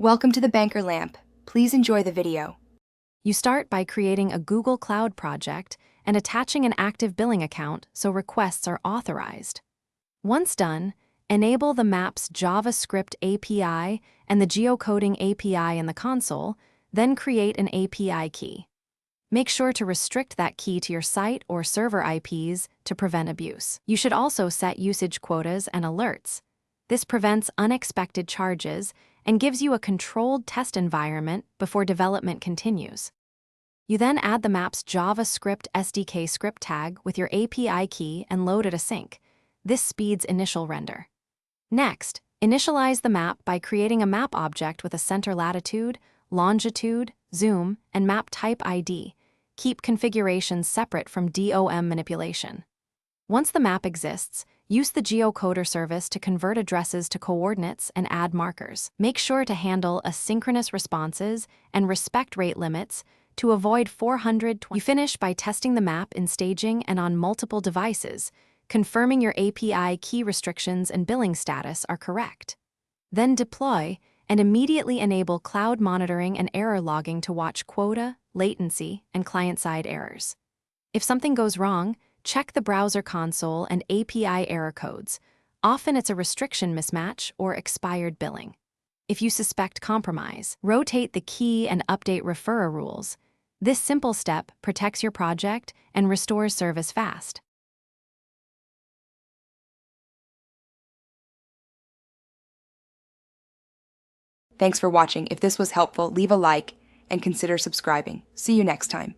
Welcome to the Banker Lamp. Please enjoy the video. You start by creating a Google Cloud project and attaching an active billing account so requests are authorized. Once done, enable the Maps JavaScript API and the geocoding API in the console, then create an API key. Make sure to restrict that key to your site or server IPs to prevent abuse. You should also set usage quotas and alerts. This prevents unexpected charges and gives you a controlled test environment before development continues. You then add the Maps JavaScript SDK script tag with your API key and load it async. This speeds initial render. Next, initialize the map by creating a map object with a center latitude, longitude, zoom, and map type ID. Keep configurations separate from DOM manipulation. Once the map exists, use the geocoder service to convert addresses to coordinates and add markers. Make sure to handle asynchronous responses and respect rate limits to avoid 420. You finish by testing the map in staging and on multiple devices, confirming your API key restrictions and billing status are correct. Then deploy and immediately enable cloud monitoring and error logging to watch quota, latency, and client-side errors. If something goes wrong, check the browser console and API error codes. Often it's a restriction mismatch or expired billing. If you suspect compromise, rotate the key and update referrer rules. This simple step protects your project and restores service fast. Thanks for watching. If this was helpful, leave a like and consider subscribing. See you next time.